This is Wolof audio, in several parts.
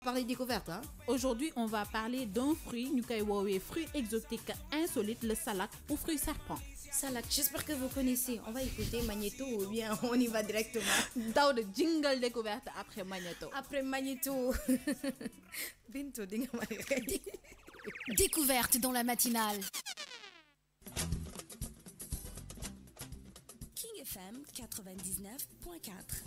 parler découverte, hein. Aujourd'hui, on va parler d'un fruit, nous avons fruit exotique insolite, le salak ou fruit serpent. Salak, j'espère que vous connaissez. On va écouter Magneto ou bien on y va directement. Dans le jingle découverte après Magneto. Après Magneto. Bintou, dinga ma Découverte dans la matinale. King FM 99.4.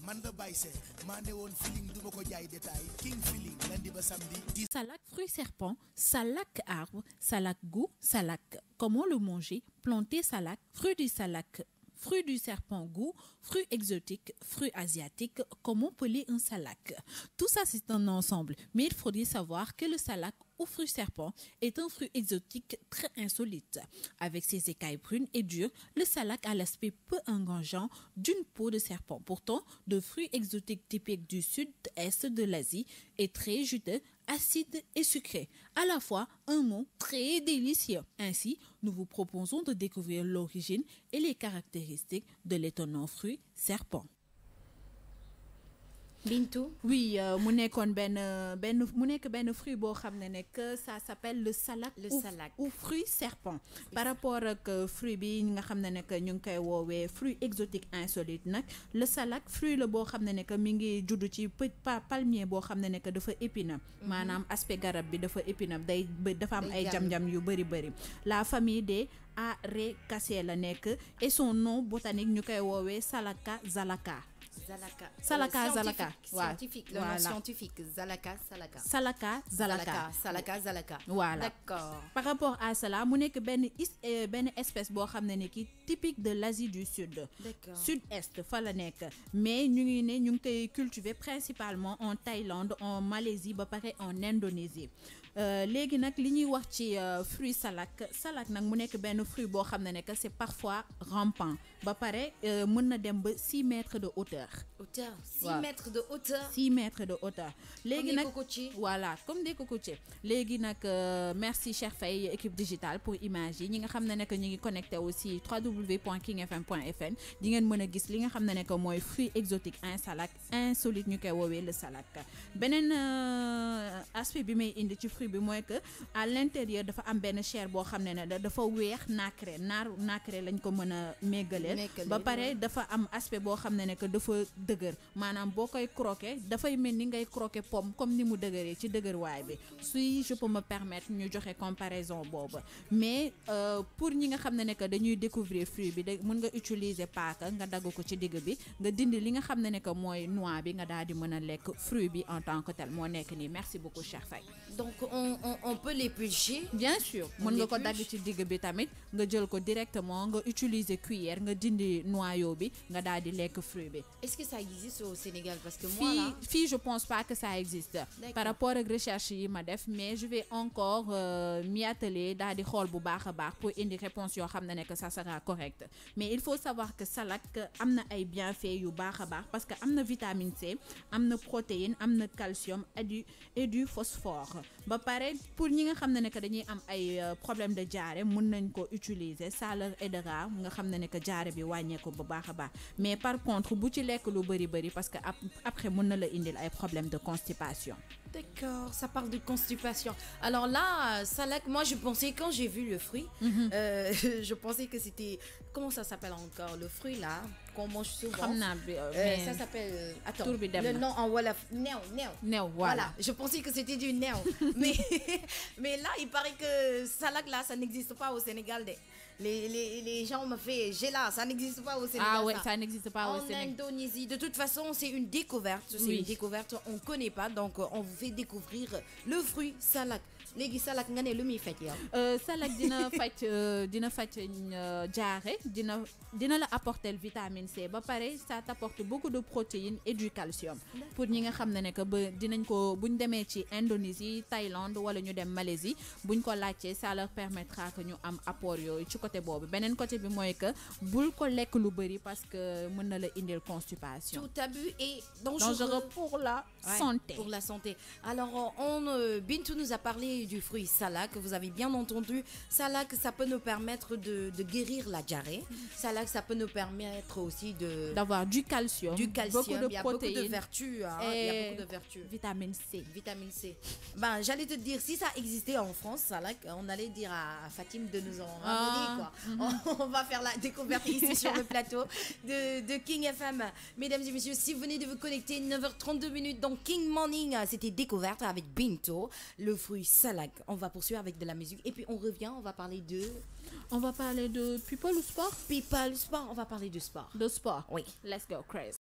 man la Baye Seck maa ne woon feeling du ma ko jaay détail King Feeling lundi ba samedi. Salak fruit serpent, salak arbre, salak goût, salak. Comment le manger? Planter salak, fruit du salak. Fruit du serpent goût, fruit exotique, fruit asiatique, comment peler un salak? Tout ça c'est un ensemble, mais il faudrait savoir que le salak ou fruit serpent est un fruit exotique très insolite. Avec ses écailles brunes et dures, le salak a l'aspect peu engageant d'une peau de serpent. Pourtant, de fruits exotiques typiques du sud-est de l'Asie est très juteux, acide et sucré. À la fois, un mot très délicieux. Ainsi, nous vous proposons de découvrir l'origine et les caractéristiques de l'étonnant fruit serpent. Bintou. Oui, mu nekkoon benn fruit boo xam ne que ça s'appelle le salak. Le salak ou fruit serpent. Par rapport ak fruit bi nga xam ne que ñu ngi koy woowee fruit exotique insolite nag le salak fruit la boo xam ne que mi ngi judd ci palmier boo xam ne que dafa épineux. maanaam aspect garab bi dafa épineux dafa am ay jam-jam yu bëri. La famille des Arecaceae la nekk et son nom botanique ñu koy woowee Salaka zalaka. Zalaka. Scientifique. Le nom scientifique. Zalaka. Salaka. Voilà. D'accord. Par rapport à cela, mu nekk benn espèce boo xam ne ki typique de l'Asie du Sud. D'accord. Sud-est fa la nekk mais ñu ngi koy cultiver principalement en Thaïlande, en Malaisie ba pare en Indonésie. Léegi nag li ñuy wax ci fruit salak nag mu nekk benn fruit boo xam ne que c'est parfois rampant ba pare mën na dem ba 6 mètres de hauteur. 6 mètres de hauteur. 6 mètres de hauteur. Léegi nag voilà comme des cocotiers. Léegi nag merci Cheikh Faye équipe digitale pour image yi ñi nga xam ne que ñu ngi connecté aussi www.kingfm.fm di ngeen mën a gis li nga xam ne que mooy fruit exotique salak insolite ñu koy woowee le salak. Beneen aspect bi may indi ci fruit bi mooy que à l'intérieur dafa am benn chair boo xam ne dafa weex nacré lañ ko mën a méggaleel ba pare dafa am aspect boo xam ne que dafa dëgër maanaam boo koy croquer dafay mel ni ngay croquer pomme comme ni mu dëgëree ci dëgërwaay bi si je peux me permettre ñu joxe comparaison boobu mais pour ñi nga xam ne que dañuy découvrir fruit bi mën nga utiliser paaka nga dagg ko ci digg bi nga dindi li nga xam ne que mooy noix bi nga daal di mën a lekk fruit bi en tant que tel moo nekk nii. Merci beaucoup Cheikh Faye. Donc on peut l'éplucher. Bien sûr mën nga ko dagg ci digg bi tamit nga jël ko directement nga utiliser cuillère nga dindi noyau bi nga daal di lekk fruit bi. Est-ce que ça existe au Sénégal parce que moi là je pense pas que ça existe par rapport à recherche yi ma def mais je vais encore m'y atteler daal di xool bu baax a baax pour indi réponse yoo xam ne que ça sera correct mais il faut savoir que salak am na ay bienfaits yu baax a baax parce que am na vitamine C am na protéine am na calcium et du phosphore ba pare pour ñi nga xam ne que dañuy am ay problème de diarrhée mën nañ ko utiliser ça leur aidera nga xam ne que diarrhée bi wàññeeku bu baax a baax mais par contre bu ci lekk lu bëri parce que après mën na la indil ay problèmes de constipation. D'accord, ça parle de constipation. Alors là, salak, moi je pensais quand j'ai vu le fruit, je pensais que c'était comment ça s'appelle encore le fruit là qu'on mange souvent. Ça s'appelle attends, le nom en wolof new. Voilà, je pensais que c'était du new. mais là, il paraît que salak là, ça n'existe pas au Sénégal. Les gens me fait là, ça n'existe pas au Sénégal. Ah ouais, ça n'existe pas au Sénégal. En Indonésie, de toute façon, c'est une découverte. Une découverte, on connaît pas, donc on vous fait découvrir le fruit salak. Léegi salak nga ne lu muy faj yow. Salak dina faj diarrhée dina la apporter vitamine C ba pare ça t'apporte beaucoup de protéines et du calcium. Pour ñi nga xam ne que ba dinañ ko buñ demee ci Indonésie Thaïlande wala ñu dem Malaisie buñ ko laajtee ça leur permettra que ñu am apport yooyu ci côté boobu beneen côté bi mooy que bul ko lekk lu bëri parce que mën na la indil constipation. Tout abus est dangereux pour la santé. Pour la santé. Alors, Bintou nous a parlé du fruit salak. Vous avez bien entendu. Salak, ça peut nous permettre de guérir la diarrhée. Salak, ça peut nous permettre aussi d'avoir du calcium. Beaucoup de protéines. Il y a beaucoup de vertus. Il y a beaucoup de vertus. Vitamine C. Vitamine C. Ben, j'allais te dire, si ça existait en France, salak, on allait dire à Fatim de nous en ramener, quoi. On va faire la découverte ici sur le plateau de King FM. Mesdames et messieurs, si vous venez de vous connecter, 9h32 minutes dans King Morning, c'était découverte avec Bintou, le fruit salak. On va poursuivre avec de la musique et puis on revient, on va parler de... On va parler de people ou sport? People, sport, on va parler de sport. De sport? Oui. Let's go, Chris.